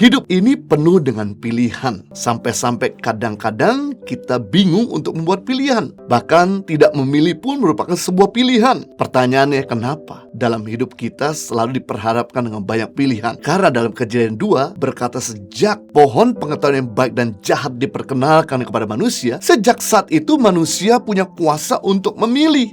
Hidup ini penuh dengan pilihan. Sampai-sampai kadang-kadang kita bingung untuk membuat pilihan. Bahkan tidak memilih pun merupakan sebuah pilihan. Pertanyaannya kenapa? Dalam hidup kita selalu diperhadapkan dengan banyak pilihan. Karena dalam Kejadian 2 berkata sejak pohon pengetahuan yang baik dan jahat diperkenalkan kepada manusia, sejak saat itu manusia punya kuasa untuk memilih.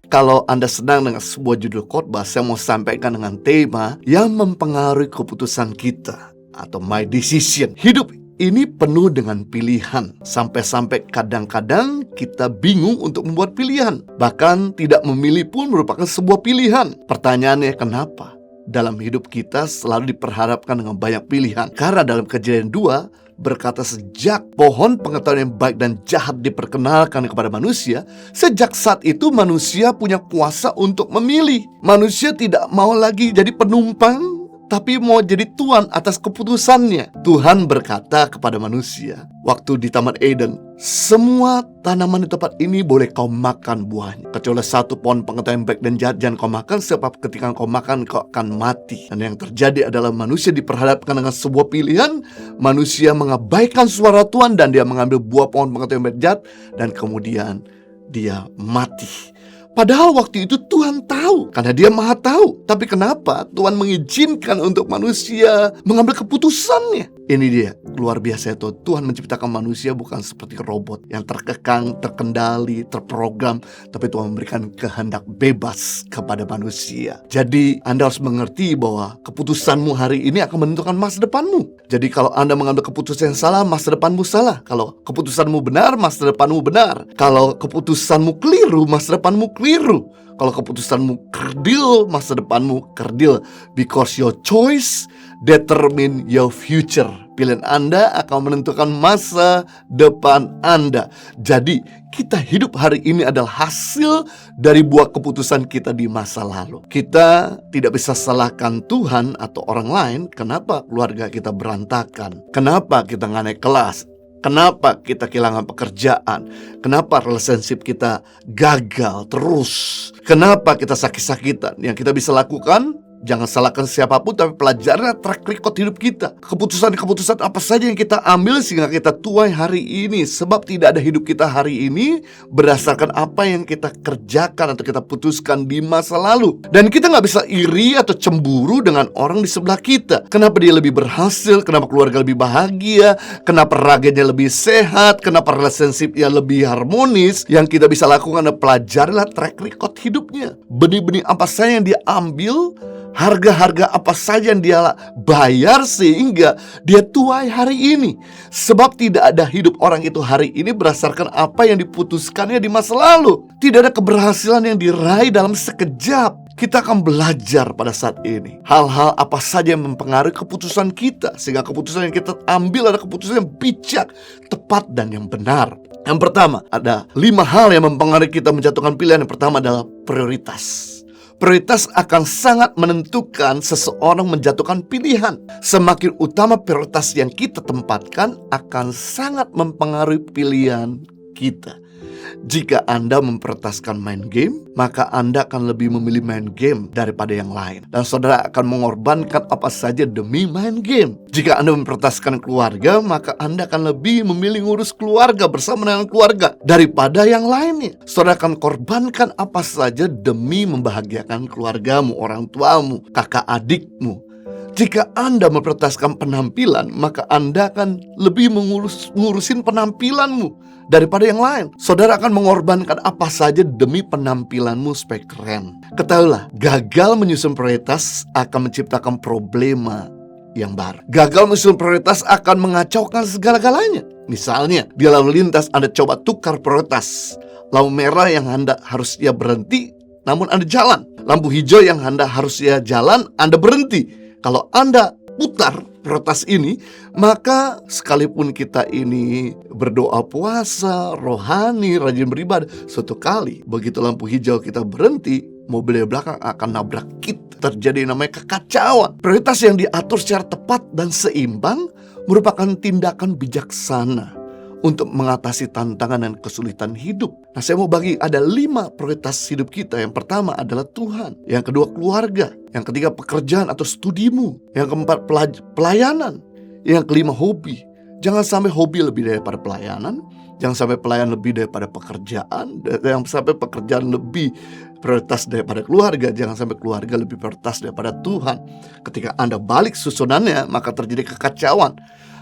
Kalau Anda senang dengan sebuah judul khotbah, saya mau sampaikan dengan tema yang mempengaruhi keputusan kita atau my decision. Hidup ini penuh dengan pilihan. Sampai-sampai kadang-kadang kita bingung untuk membuat pilihan. Bahkan tidak memilih pun merupakan sebuah pilihan. Pertanyaannya kenapa? Dalam hidup kita selalu diperhadapkan dengan banyak pilihan. Karena dalam Kejadian 2 berkata sejak pohon pengetahuan yang baik dan jahat diperkenalkan kepada manusia, sejak saat itu manusia punya kuasa untuk memilih. Manusia tidak mau lagi jadi penumpang, tapi mau jadi tuan atas keputusannya. Tuhan berkata kepada manusia waktu di Taman Eden, semua tanaman di tempat ini boleh kau makan buahnya, kecuali satu pohon pengetahuan baik dan jahat jangan kau makan, sebab ketika kau makan kau akan mati. Dan yang terjadi adalah manusia diperhadapkan dengan sebuah pilihan. Manusia mengabaikan suara Tuhan dan dia mengambil buah pohon pengetahuan baik dan jahat, dan kemudian dia mati. Padahal waktu itu Tuhan tahu, karena dia maha tahu. Tapi kenapa Tuhan mengizinkan untuk manusia mengambil keputusannya? Ini dia, luar biasa itu. Tuhan menciptakan manusia bukan seperti robot yang terkekang, terkendali, terprogram. Tapi Tuhan memberikan kehendak bebas kepada manusia. Jadi Anda harus mengerti bahwa keputusanmu hari ini akan menentukan masa depanmu. Jadi kalau Anda mengambil keputusan yang salah, masa depanmu salah. Kalau keputusanmu benar, masa depanmu benar. Kalau keputusanmu keliru, masa depanmu keliru. Kalau keputusanmu kerdil, masa depanmu kerdil. Because your choice determine your future. Pilihan Anda akan menentukan masa depan Anda. Jadi kita hidup hari ini adalah hasil dari buah keputusan kita di masa lalu. Kita tidak bisa salahkan Tuhan atau orang lain. Kenapa keluarga kita berantakan? Kenapa kita nggak naik kelas? Kenapa kita kehilangan pekerjaan? Kenapa relationship kita gagal terus? Kenapa kita sakit-sakitan? Yang kita bisa lakukan, jangan salahkan siapapun, tapi pelajari track record hidup kita. Keputusan-keputusan apa saja yang kita ambil sehingga kita tuai hari ini. Sebab tidak ada hidup kita hari ini berdasarkan apa yang kita kerjakan atau kita putuskan di masa lalu. Dan kita gak bisa iri atau cemburu dengan orang di sebelah kita. Kenapa dia lebih berhasil? Kenapa keluarga lebih bahagia? Kenapa raganya lebih sehat? Kenapa relationship-nya lebih harmonis? Yang kita bisa lakukan adalah pelajarilah track record hidupnya. Benih-benih apa saja yang dia ambil, harga-harga apa saja yang dia bayar sehingga dia tuai hari ini. Sebab tidak ada hidup orang itu hari ini berdasarkan apa yang diputuskannya di masa lalu. Tidak ada keberhasilan yang diraih dalam sekejap. Kita akan belajar pada saat ini hal-hal apa saja yang mempengaruhi keputusan kita, sehingga keputusan yang kita ambil adalah keputusan yang bijak, tepat, dan yang benar. Yang pertama, ada 5 hal yang mempengaruhi kita menjatuhkan pilihan. Yang pertama adalah prioritas. Prioritas akan sangat menentukan seseorang menjatuhkan pilihan. Semakin utama prioritas yang kita tempatkan akan sangat mempengaruhi pilihan kita. Jika Anda memprioritaskan main game, maka Anda akan lebih memilih main game daripada yang lain. Dan saudara akan mengorbankan apa saja demi main game. Jika Anda memprioritaskan keluarga, maka Anda akan lebih memilih ngurus keluarga bersama dengan keluarga daripada yang lainnya. Saudara akan korbankan apa saja demi membahagiakan keluargamu, orang tuamu, kakak adikmu. Jika Anda memprioritaskan penampilan, maka Anda akan lebih ngurusin penampilanmu daripada yang lain. Saudara akan mengorbankan apa saja demi penampilanmu supaya keren. Ketahuilah, gagal menyusun prioritas akan menciptakan problema yang baru. Gagal menyusun prioritas akan mengacaukan segala-galanya. Misalnya, di lalu lintas Anda coba tukar prioritas. Lampu merah yang Anda harusnya berhenti, namun Anda jalan. Lampu hijau yang Anda harusnya jalan, Anda berhenti. Kalau Anda putar prioritas ini, maka sekalipun kita ini berdoa puasa, rohani, rajin beribadah, suatu kali begitu lampu hijau kita berhenti, mobil di belakang akan nabrak kita. Terjadi namanya kekacauan. Prioritas yang diatur secara tepat dan seimbang merupakan tindakan bijaksana untuk mengatasi tantangan dan kesulitan hidup. Nah, saya mau bagi ada 5 prioritas hidup kita. Yang pertama adalah Tuhan, yang kedua keluarga, yang ketiga pekerjaan atau studimu, yang keempat pelayanan, yang kelima hobi. Jangan sampai hobi lebih daripada pelayanan, jangan sampai pelayanan lebih daripada pekerjaan, jangan sampai pekerjaan lebih prioritas daripada keluarga, jangan sampai keluarga lebih prioritas daripada Tuhan. Ketika Anda balik susunannya, maka terjadi kekacauan.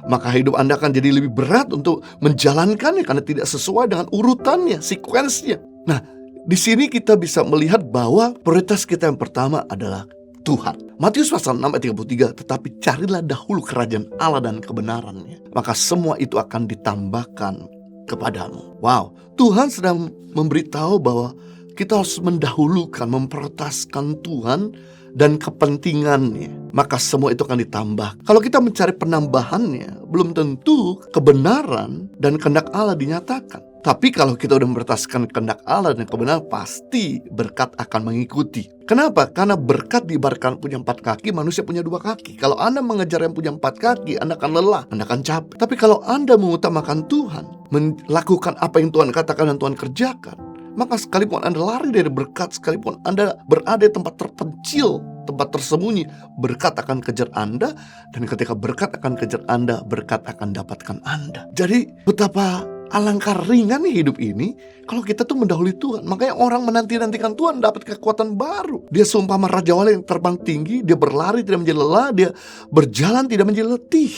Maka hidup Anda akan jadi lebih berat untuk menjalankannya karena tidak sesuai dengan urutannya, sekuensnya. Nah, di sini kita bisa melihat bahwa prioritas kita yang pertama adalah Tuhan. Matius pasal 6 ayat 33, tetapi carilah dahulu kerajaan Allah dan kebenarannya, maka semua itu akan ditambahkan kepadamu. Wow, Tuhan sedang memberitahu bahwa kita harus mendahulukan, memprioritaskan Tuhan dan kepentingannya, maka semua itu akan ditambah. Kalau kita mencari penambahannya, belum tentu kebenaran dan kehendak Allah dinyatakan. Tapi kalau kita udah memprioritaskan kehendak Allah dan kebenaran, pasti berkat akan mengikuti. Kenapa? Karena berkat diibaratkan punya 4 kaki, manusia punya 2 kaki. Kalau Anda mengejar yang punya 4 kaki, Anda akan lelah, Anda akan capek. Tapi kalau Anda mengutamakan Tuhan, melakukan apa yang Tuhan katakan dan Tuhan kerjakan, maka sekalipun Anda lari dari berkat, sekalipun Anda berada di tempat terpencil, tempat tersembunyi, berkat akan kejar Anda. Dan ketika berkat akan kejar Anda, berkat akan dapatkan Anda. Jadi betapa alangkah ringan nih hidup ini kalau kita tuh mendahului Tuhan. Makanya orang menanti-nantikan Tuhan dapat kekuatan baru. Dia seumpama raja wali yang terbang tinggi, dia berlari tidak menjadi lelah, dia berjalan tidak menjadi letih.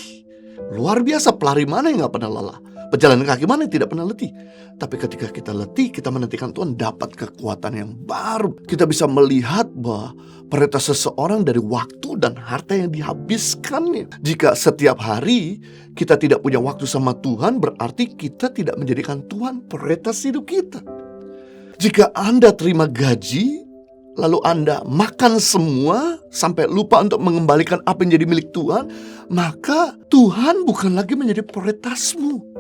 Luar biasa, pelari mana yang gak pernah lelah? Pejalan kaki mana yang tidak pernah letih? Tapi ketika kita letih, kita menantikan Tuhan dapat kekuatan yang baru. Kita bisa melihat bahwa prioritas seseorang dari waktu dan harta yang dihabiskannya. Jika setiap hari kita tidak punya waktu sama Tuhan, berarti kita tidak menjadikan Tuhan prioritas hidup kita. Jika Anda terima gaji, lalu Anda makan semua sampai lupa untuk mengembalikan apa yang jadi milik Tuhan, maka Tuhan bukan lagi menjadi prioritasmu.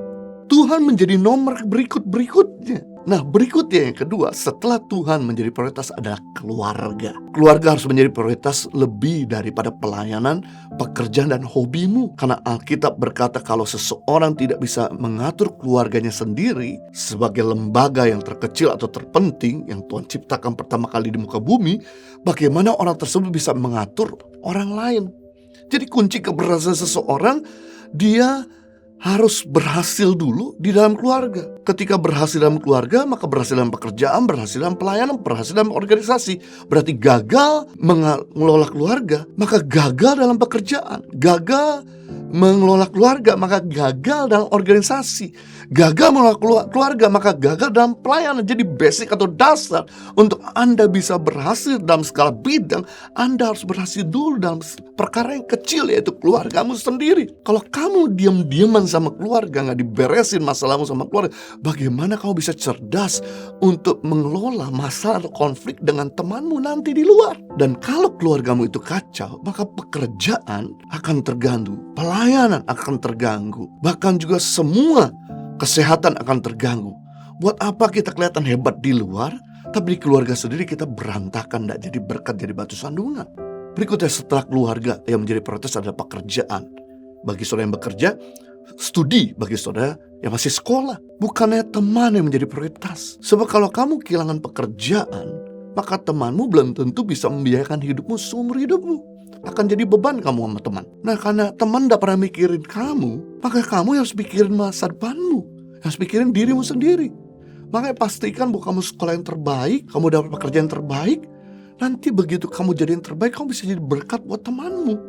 Tuhan menjadi nomor berikutnya. Nah, berikutnya yang kedua, setelah Tuhan menjadi prioritas adalah keluarga. Keluarga harus menjadi prioritas lebih daripada pelayanan, pekerjaan, dan hobimu. Karena Alkitab berkata kalau seseorang tidak bisa mengatur keluarganya sendiri sebagai lembaga yang terkecil atau terpenting yang Tuhan ciptakan pertama kali di muka bumi, bagaimana orang tersebut bisa mengatur orang lain? Jadi kunci keberhasilan seseorang, dia harus berhasil dulu di dalam keluarga. Ketika berhasil dalam keluarga, maka berhasil dalam pekerjaan, berhasil dalam pelayanan, berhasil dalam organisasi. Berarti gagal mengelola keluarga, maka gagal dalam pekerjaan. Gagal mengelola keluarga, maka gagal dalam organisasi. Gagal mengelola keluarga, maka gagal dalam pelayanan. Jadi basic atau dasar untuk Anda bisa berhasil dalam skala bidang, Anda harus berhasil dulu dalam perkara yang kecil, yaitu keluargamu sendiri. Kalau kamu diam-diaman sama keluarga, gak diberesin masalahmu sama keluarga, bagaimana kamu bisa cerdas untuk mengelola masalah atau konflik dengan temanmu nanti di luar? Dan kalau keluargamu itu kacau, maka pekerjaan akan terganggu, pelayanan akan terganggu, bahkan juga semua kesehatan akan terganggu. Buat apa kita kelihatan hebat di luar, tapi di keluarga sendiri kita berantakan, tidak jadi berkat, jadi batu sandungan. Berikutnya setelah keluarga yang menjadi prioritas adalah pekerjaan. Bagi saudara yang bekerja, studi bagi saudara yang masih sekolah. Bukannya teman yang menjadi prioritas. Sebab kalau kamu kehilangan pekerjaan, maka temanmu belum tentu bisa membiayakan hidupmu seumur hidupmu. Akan jadi beban kamu sama teman. Nah, karena teman tidak pernah mikirin kamu, maka kamu harus mikirin masa depanmu, harus mikirin dirimu sendiri. Makanya pastikan bahwa kamu sekolah yang terbaik, kamu dapat pekerjaan yang terbaik. Nanti begitu kamu jadi yang terbaik, kamu bisa jadi berkat buat temanmu.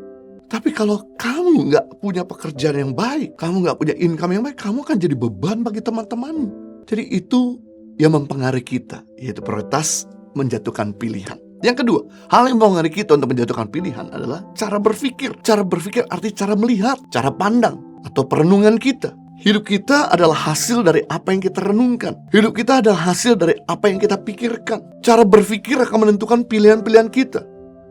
Tapi kalau kamu gak punya pekerjaan yang baik, kamu gak punya income yang baik, kamu akan jadi beban bagi teman-temanmu. Jadi itu yang mempengaruhi kita, yaitu prioritas menjatuhkan pilihan. Yang kedua, hal yang mempengaruhi kita untuk menjatuhkan pilihan adalah cara berpikir. Cara berpikir arti cara melihat, cara pandang, atau perenungan kita. Hidup kita adalah hasil dari apa yang kita renungkan. Hidup kita adalah hasil dari apa yang kita pikirkan. Cara berpikir akan menentukan pilihan-pilihan kita.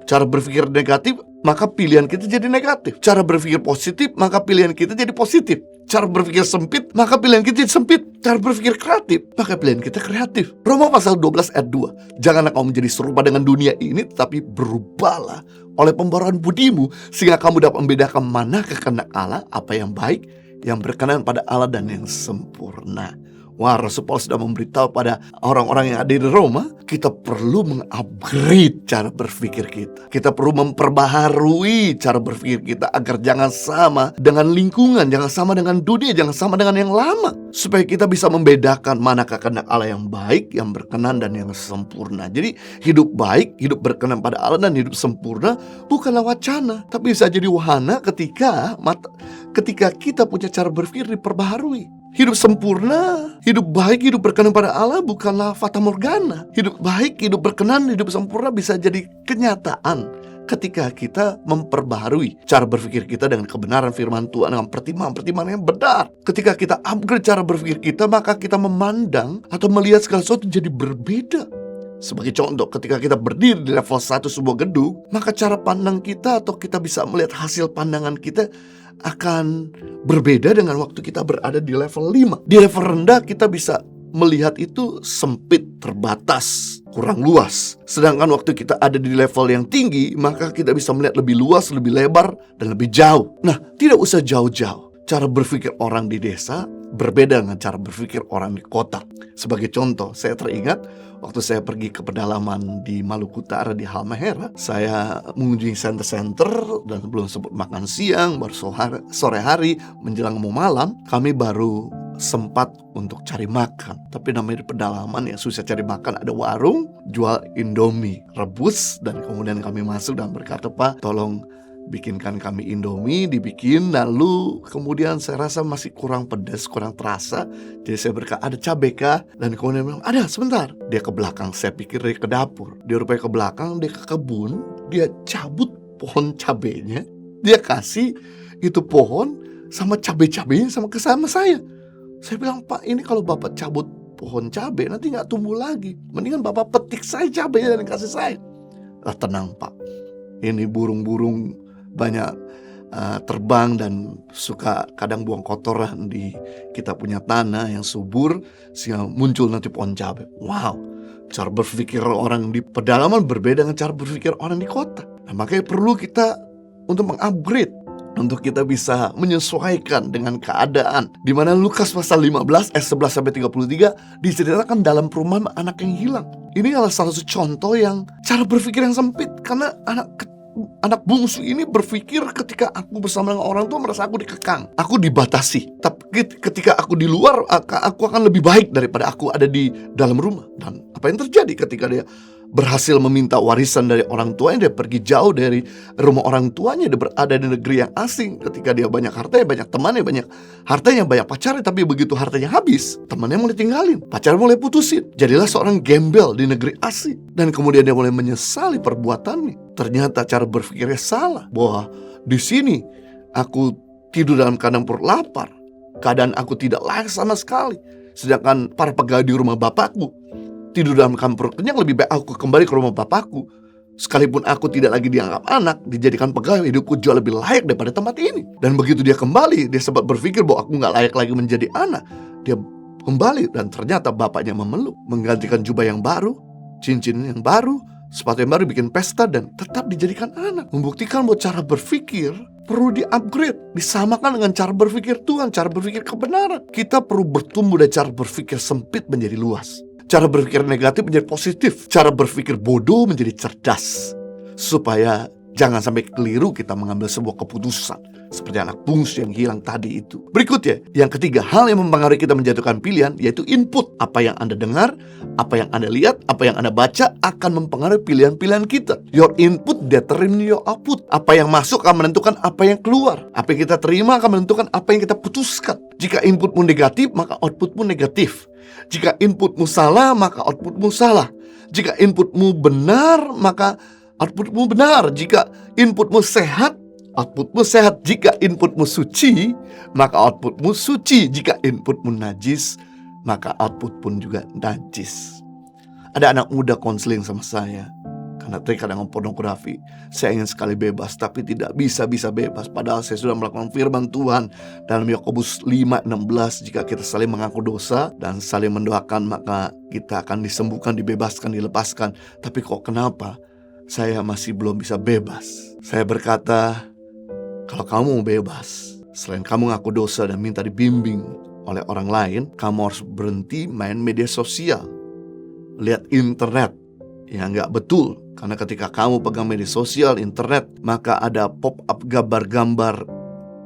Cara berpikir negatif, maka pilihan kita jadi negatif. Cara berpikir positif, maka pilihan kita jadi positif. Cara berpikir sempit, maka pilihan kita jadi sempit. Cara berpikir kreatif, maka pilihan kita kreatif. Roma pasal 12 ayat 2. Janganlah kamu menjadi serupa dengan dunia ini, tetapi berubahlah oleh pembaruan budimu, sehingga kamu dapat membedakan mana kehendak Allah, apa yang baik, yang berkenan pada Allah dan yang sempurna. Wah, Rasul Paulus sudah memberitahu pada orang-orang yang ada di Roma, kita perlu mengupgrade cara berpikir kita. Kita perlu memperbaharui cara berpikir kita agar jangan sama dengan lingkungan, jangan sama dengan dunia, jangan sama dengan yang lama. Supaya kita bisa membedakan manakah kehendak Allah yang baik, yang berkenan, dan yang sempurna. Jadi hidup baik, hidup berkenan pada Allah, dan hidup sempurna bukanlah wacana, tapi bisa jadi wahana ketika kita punya cara berpikir diperbaharui. Hidup sempurna, hidup baik, hidup berkenan pada Allah bukanlah fata morgana. Hidup baik, hidup berkenan, hidup sempurna bisa jadi kenyataan ketika kita memperbaharui cara berpikir kita dengan kebenaran firman Tuhan, dengan pertimbangan-pertimbangan yang benar. Ketika kita upgrade cara berpikir kita, maka kita memandang atau melihat segala sesuatu jadi berbeda. Sebagai contoh, ketika kita berdiri di level 1 sebuah gedung, maka cara pandang kita atau kita bisa melihat hasil pandangan kita akan berbeda dengan waktu kita berada di level 5. Di level rendah kita bisa melihat itu sempit, terbatas, kurang luas. Sedangkan waktu kita ada di level yang tinggi, maka kita bisa melihat lebih luas, lebih lebar, dan lebih jauh. Nah, tidak usah jauh-jauh. Cara berpikir orang di desa berbeda dengan cara berpikir orang di kota. Sebagai contoh, saya teringat waktu saya pergi ke pedalaman di Maluku Utara, di Halmahera, saya mengunjungi center-center dan belum sempat makan siang, baru sore hari menjelang mau malam, kami baru sempat untuk cari makan. Tapi namanya di pedalaman ya susah cari makan. Ada warung jual Indomie rebus, dan kemudian kami masuk dan berkata, "Pak, tolong bikinkan kami Indomie." Dibikin, lalu kemudian saya rasa masih kurang pedas, kurang terasa. Jadi saya berkata, "Ada cabai kah?" Dan kemudian bilang, "Ada, sebentar." Dia ke belakang, saya pikir dia ke dapur. Dia rupanya ke belakang, dia ke kebun. Dia cabut pohon cabainya, dia kasih itu pohon sama cabai-cabainya sama saya. Saya bilang, "Pak, ini kalau Bapak cabut pohon cabai nanti gak tumbuh lagi. Mendingan Bapak petik saya cabainya dan kasih saya." Tenang Pak, ini burung-burung banyak terbang dan suka kadang buang kotoran di kita punya tanah yang subur, sehingga muncul nanti pohon cabai. Wow, cara berpikir orang di pedalaman berbeda dengan cara berpikir orang di kota. Nah, makanya perlu kita untuk mengupgrade, untuk kita bisa menyesuaikan dengan keadaan. Di mana Lukas pasal 15 ayat 11-33 diceritakan dalam perumahan anak yang hilang. Ini adalah salah satu contoh yang cara berpikir yang sempit, karena anak bungsu ini berpikir ketika aku bersama dengan orang tua merasa aku dikekang, aku dibatasi. Tapi ketika aku di luar, aku akan lebih baik daripada aku ada di dalam rumah. Dan apa yang terjadi ketika dia berhasil meminta warisan dari orang tuanya, dia pergi jauh dari rumah orang tuanya, dia berada di negeri yang asing. Ketika dia banyak hartanya, banyak temannya, banyak hartanya, banyak pacarnya, tapi begitu hartanya habis, temannya mulai tinggalin, pacarnya mulai putusin. Jadilah seorang gembel di negeri asing. Dan kemudian dia mulai menyesali perbuatannya. Ternyata cara berpikirnya salah, bahwa di sini aku tidur dalam keadaan perut lapar, keadaan aku tidak layak sama sekali. Sedangkan para pegawai di rumah bapakku tidur dalam perut kenyang, lebih baik aku kembali ke rumah bapakku. Sekalipun aku tidak lagi dianggap anak, dijadikan pegawai, hidupku jauh lebih layak daripada tempat ini. Dan begitu dia kembali, dia sempat berpikir bahwa aku gak layak lagi menjadi anak. Dia kembali dan ternyata bapaknya memeluk, menggantikan jubah yang baru, cincin yang baru, sepatu yang baru, bikin pesta, dan tetap dijadikan anak. Membuktikan bahwa cara berpikir perlu di-upgrade, disamakan dengan cara berpikir Tuhan, cara berpikir kebenaran. Kita perlu bertumbuh dari cara berpikir sempit menjadi luas, cara berpikir negatif menjadi positif, cara berpikir bodoh menjadi cerdas, supaya jangan sampai keliru kita mengambil sebuah keputusan seperti anak bungsu yang hilang tadi itu. Berikutnya, yang ketiga, hal yang mempengaruhi kita menjatuhkan pilihan, yaitu input. Apa yang Anda dengar, apa yang Anda lihat, apa yang Anda baca akan mempengaruhi pilihan-pilihan kita. Your input determine your output. Apa yang masuk akan menentukan apa yang keluar. Apa yang kita terima akan menentukan apa yang kita putuskan. Jika inputmu negatif, maka outputmu negatif. Jika inputmu salah, maka outputmu salah. Jika inputmu benar, maka outputmu benar. Jika inputmu sehat, outputmu sehat. Jika inputmu suci, maka outputmu suci. Jika inputmu najis, maka output pun juga najis. Ada anak muda konseling sama saya karena terikat dengan pornografi. Saya ingin sekali bebas, tapi tidak bisa bebas. Padahal saya sudah melakukan firman Tuhan dalam Yakobus 5:16, jika kita saling mengaku dosa dan saling mendoakan, maka kita akan disembuhkan, dibebaskan, dilepaskan. Tapi kok kenapa saya masih belum bisa bebas? Saya berkata, kalau kamu mau bebas, Selain kamu ngaku dosa dan minta dibimbing oleh orang lain, kamu harus berhenti main media sosial, lihat internet. Ya nggak betul, karena ketika kamu pegang media sosial, internet, maka ada pop-up gambar-gambar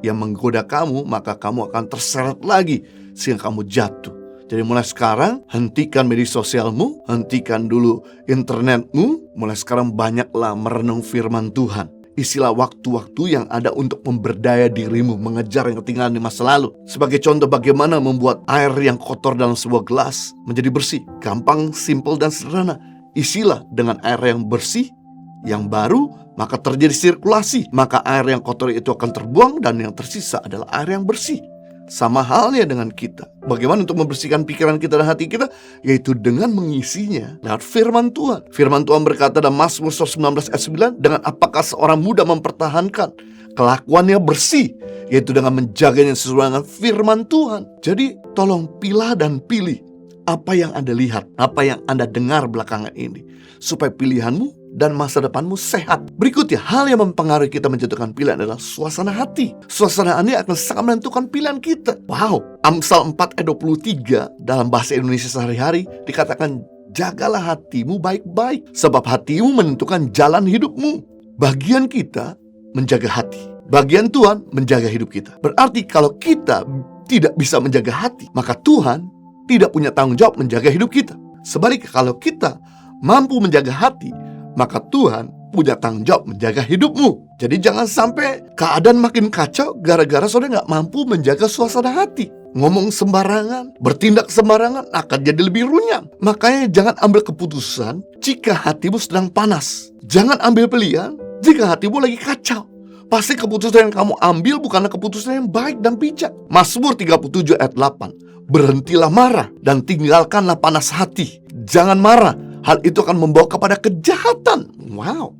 yang menggoda kamu, maka kamu akan terseret lagi sehingga kamu jatuh. Jadi mulai sekarang, hentikan media sosialmu, hentikan dulu internetmu. Mulai sekarang banyaklah merenung firman Tuhan. Isilah waktu-waktu yang ada untuk memberdaya dirimu, mengejar yang ketinggalan di masa lalu. Sebagai contoh bagaimana membuat air yang kotor dalam sebuah gelas menjadi bersih. Gampang, simple, dan sederhana. Isilah dengan air yang bersih, yang baru, maka terjadi sirkulasi. Maka air yang kotor itu akan terbuang dan yang tersisa adalah air yang bersih. Sama halnya dengan kita. Bagaimana untuk membersihkan pikiran kita dan hati kita? Yaitu dengan mengisinya lewat firman Tuhan. Firman Tuhan berkata dalam Mazmur 19 ayat 9, dengan apakah seorang muda mempertahankan kelakuannya bersih, yaitu dengan menjaganya sesuai dengan firman Tuhan. Jadi tolong pilah dan pilih apa yang Anda lihat, apa yang Anda dengar belakangan ini, supaya pilihanmu dan masa depanmu sehat. Berikutnya, hal yang mempengaruhi kita menjatuhkan pilihan adalah suasana hati. Suasana hati akan sangat menentukan pilihan kita. Wow, Amsal 4 ayat 23 dalam bahasa Indonesia sehari-hari dikatakan, jagalah hatimu baik-baik, sebab hatimu menentukan jalan hidupmu. Bagian kita menjaga hati, bagian Tuhan menjaga hidup kita. Berarti kalau kita tidak bisa menjaga hati, maka Tuhan tidak punya tanggung jawab menjaga hidup kita. Sebaliknya, kalau kita mampu menjaga hati, maka Tuhan punya tanggung jawab menjaga hidupmu. Jadi jangan sampai keadaan makin kacau gara-gara saudara gak mampu menjaga suasana hati. Ngomong sembarangan, bertindak sembarangan akan jadi lebih runyam. Makanya jangan ambil keputusan jika hatimu sedang panas. Jangan ambil pilihan jika hatimu lagi kacau. Pasti keputusan yang kamu ambil bukanlah keputusan yang baik dan bijak. Mazmur 37 ayat 8. Berhentilah marah dan tinggalkanlah panas hati. Jangan marah, hal itu akan membawa kepada kejahatan. Wow.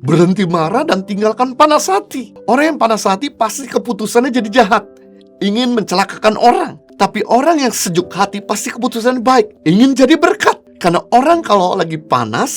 Berhenti marah dan tinggalkan panas hati. Orang yang panas hati pasti keputusannya jadi jahat, ingin mencelakakan orang. Tapi orang yang sejuk hati pasti keputusannya baik, ingin jadi berkat. Karena orang kalau lagi panas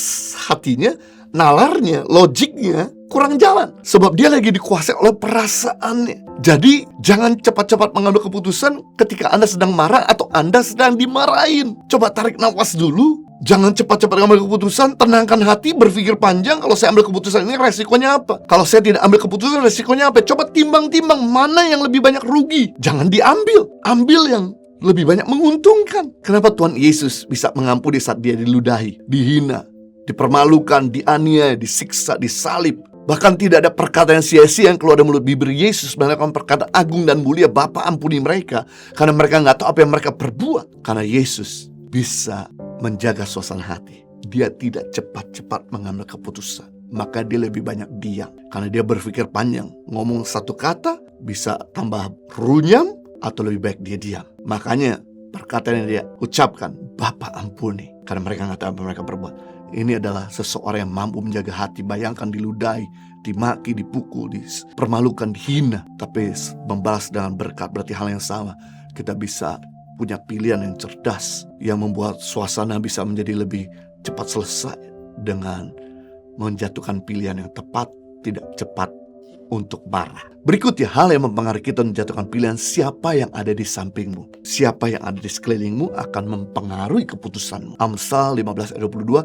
hatinya, nalarnya, logiknya kurang jalan. Sebab dia lagi dikuasai oleh perasaannya. Jadi jangan cepat-cepat mengambil keputusan ketika Anda sedang marah atau Anda sedang dimarahin. Coba tarik nafas dulu. Jangan cepat-cepat mengambil keputusan. Tenangkan hati, berpikir panjang. Kalau saya ambil keputusan ini resikonya apa? Kalau saya tidak ambil keputusan resikonya apa? Coba timbang-timbang mana yang lebih banyak rugi. Jangan diambil. Ambil yang lebih banyak menguntungkan. Kenapa Tuhan Yesus bisa mengampuni saat dia diludahi, dihina, dipermalukan, dianiaya, disiksa, disalib? Bahkan tidak ada perkataan sia-sia yang keluar dari mulut bibir Yesus, melakukan perkataan agung dan mulia, Bapa ampuni mereka, karena mereka nggak tahu apa yang mereka perbuat. Karena Yesus bisa menjaga suasana hati. Dia tidak cepat-cepat mengambil keputusan, maka dia lebih banyak diam. Karena dia berpikir panjang, ngomong satu kata bisa tambah runyam atau lebih baik dia diam. Makanya perkataan yang dia ucapkan, Bapa ampuni, karena mereka nggak tahu apa yang mereka perbuat. Ini adalah seseorang yang mampu menjaga hati. Bayangkan diludahi, dimaki, dipukul, dipermalukan, dihina, tapi membalas dengan berkat. Berarti hal yang sama. Kita bisa punya pilihan yang cerdas, yang membuat suasana bisa menjadi lebih cepat selesai dengan menjatuhkan pilihan yang tepat, tidak cepat untuk marah. Berikutnya, hal yang mempengaruhi kita menjatuhkan pilihan, siapa yang ada di sampingmu, siapa yang ada di sekelilingmu akan mempengaruhi keputusanmu. Amsal 15 ayat 22,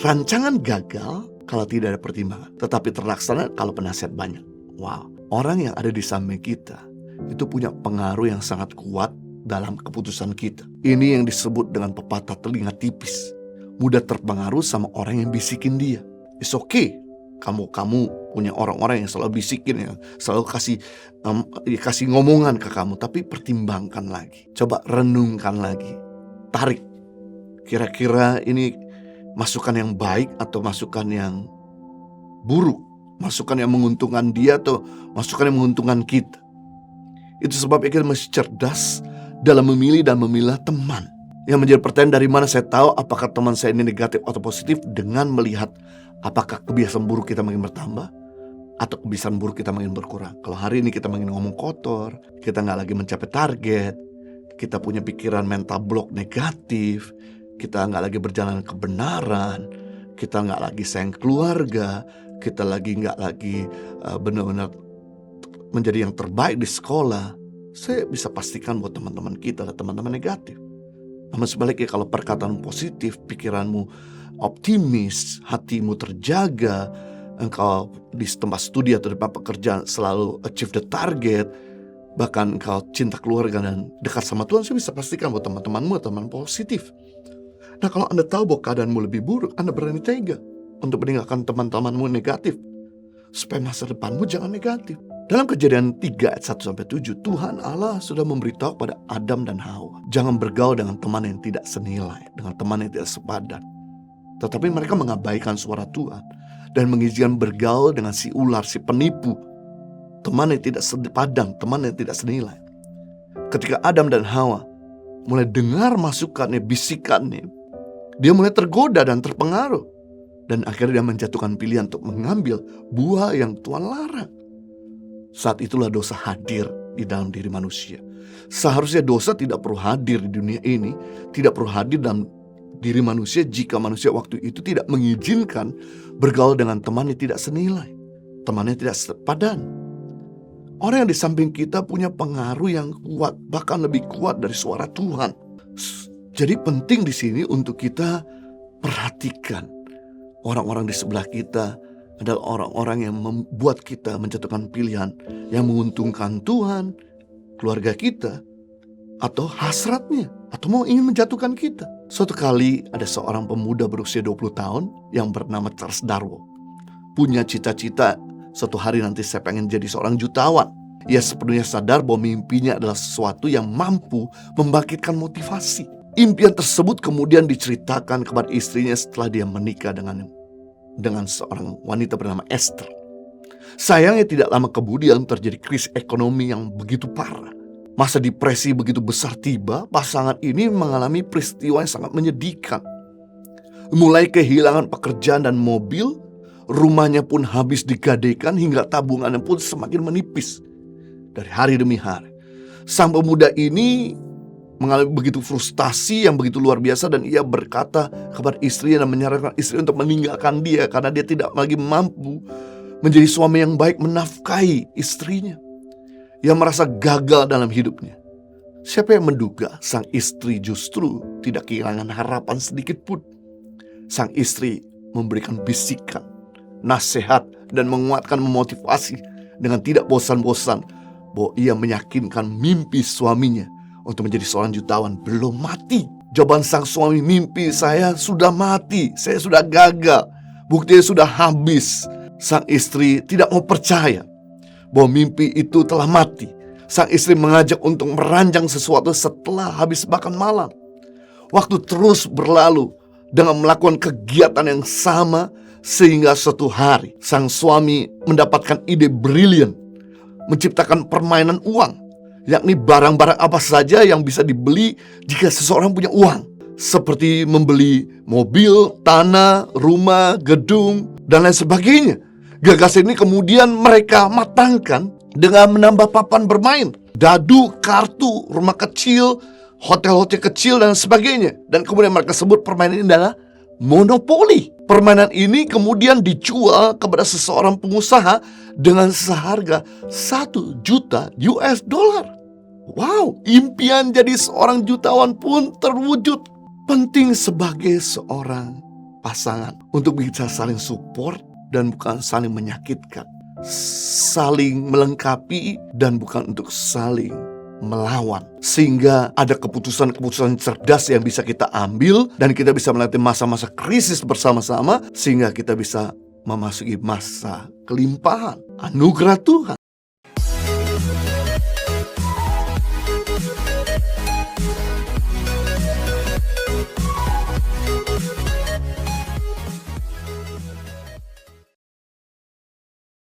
rancangan gagal kalau tidak ada pertimbangan, tetapi terlaksana kalau penasihat banyak. Wow, orang yang ada di samping kita itu punya pengaruh yang sangat kuat dalam keputusan kita. Ini yang disebut dengan pepatah telinga tipis. Mudah terpengaruh sama orang yang bisikin dia. It's okay. Kamu punya orang-orang yang selalu bisikin, yang selalu kasih ngomongan ke kamu. Tapi pertimbangkan lagi. Coba renungkan lagi. Tarik. Kira-kira ini masukan yang baik atau masukan yang buruk? Masukan yang menguntungkan dia atau masukan yang menguntungkan kita? Itu sebabnya kita mesti cerdas dalam memilih dan memilah teman. Yang menjadi pertanyaan, dari mana saya tahu apakah teman saya ini negatif atau positif? Dengan melihat apakah kebiasaan buruk kita makin bertambah atau kebiasaan buruk kita makin berkurang. Kalau hari ini kita makin ngomong kotor, kita gak lagi mencapai target, kita punya pikiran mental block negatif, kita gak lagi berjalan kebenaran, kita gak lagi sayang keluarga, kita gak lagi benar-benar menjadi yang terbaik di sekolah, saya bisa pastikan buat teman-teman kita adalah teman-teman negatif. Namun sebaliknya, kalau perkataan positif, pikiranmu optimis, hatimu terjaga, engkau di tempat studi atau di tempat pekerjaan selalu achieve the target, bahkan engkau cinta keluarga dan dekat sama Tuhan, saya bisa pastikan buat teman-temanmu teman positif. Nah, kalau Anda tahu bahwa keadaanmu lebih buruk, Anda berani tega untuk meninggalkan teman-temanmu negatif, supaya masa depanmu jangan negatif. Dalam Kejadian 3 ayat 1-7, Tuhan Allah sudah memberitahu kepada Adam dan Hawa, jangan bergaul dengan teman yang tidak senilai, dengan teman yang tidak sepadan. Tetapi mereka mengabaikan suara Tuhan dan mengizinkan bergaul dengan si ular, si penipu, teman yang tidak sepadan, teman yang tidak senilai. Ketika Adam dan Hawa mulai dengar masukannya, bisikannya, dia mulai tergoda dan terpengaruh. Dan akhirnya dia menjatuhkan pilihan untuk mengambil buah yang Tuhan larang. Saat itulah dosa hadir di dalam diri manusia. Seharusnya dosa tidak perlu hadir di dunia ini, tidak perlu hadir dalam diri manusia jika manusia waktu itu tidak mengizinkan bergaul dengan teman yang tidak senilai, teman yang tidak sepadan. Orang yang di samping kita punya pengaruh yang kuat, bahkan lebih kuat dari suara Tuhan. Jadi penting di sini untuk kita perhatikan orang-orang di sebelah kita adalah orang-orang yang membuat kita menjatuhkan pilihan yang menguntungkan Tuhan, keluarga kita, atau hasratnya, atau mau ingin menjatuhkan kita. Suatu kali ada seorang pemuda berusia 20 tahun yang bernama Charles Darwin. Punya cita-cita, suatu hari nanti saya pengen jadi seorang jutawan. Ia sepenuhnya sadar bahwa mimpinya adalah sesuatu yang mampu membangkitkan motivasi. Impian tersebut kemudian diceritakan kepada istrinya setelah dia menikah dengan seorang wanita bernama Esther. Sayangnya tidak lama kemudian terjadi krisis ekonomi yang begitu parah. Masa depresi begitu besar tiba, pasangan ini mengalami peristiwa yang sangat menyedihkan. Mulai kehilangan pekerjaan dan mobil, rumahnya pun habis digadaikan hingga tabungannya pun semakin menipis dari hari demi hari. Sang pemuda ini mengalami begitu frustasi yang begitu luar biasa, dan ia berkata kepada istrinya dan menyarankan istri untuk meninggalkan dia karena dia tidak lagi mampu menjadi suami yang baik menafkahi istrinya. Ia merasa gagal dalam hidupnya. Siapa yang menduga sang istri justru tidak kehilangan harapan sedikit pun. Sang istri memberikan bisikan, nasihat, dan menguatkan, memotivasi dengan tidak bosan-bosan bahwa ia meyakinkan mimpi suaminya untuk menjadi seorang jutawan belum mati. Jawaban sang suami, mimpi saya sudah mati, saya sudah gagal, buktinya sudah habis. Sang istri tidak mau percaya bahwa mimpi itu telah mati. Sang istri mengajak untuk merancang sesuatu setelah habis makan malam. Waktu terus berlalu dengan melakukan kegiatan yang sama, sehingga suatu hari sang suami mendapatkan ide brilian menciptakan permainan uang, yakni barang-barang apa saja yang bisa dibeli jika seseorang punya uang, seperti membeli mobil, tanah, rumah, gedung, dan lain sebagainya. Gagasan ini kemudian mereka matangkan dengan menambah papan bermain, dadu, kartu, rumah kecil, hotel-hotel kecil, dan sebagainya. Dan kemudian mereka sebut permainan ini adalah monopoli. Permainan ini kemudian dijual kepada seseorang pengusaha dengan seharga $1 juta. Wow, impian jadi seorang jutawan pun terwujud. Penting sebagai seorang pasangan untuk bisa saling support dan bukan saling menyakitkan, saling melengkapi dan bukan untuk saling melawan, sehingga ada keputusan-keputusan cerdas yang bisa kita ambil dan kita bisa melewati masa-masa krisis bersama-sama, sehingga kita bisa memasuki masa kelimpahan anugerah Tuhan.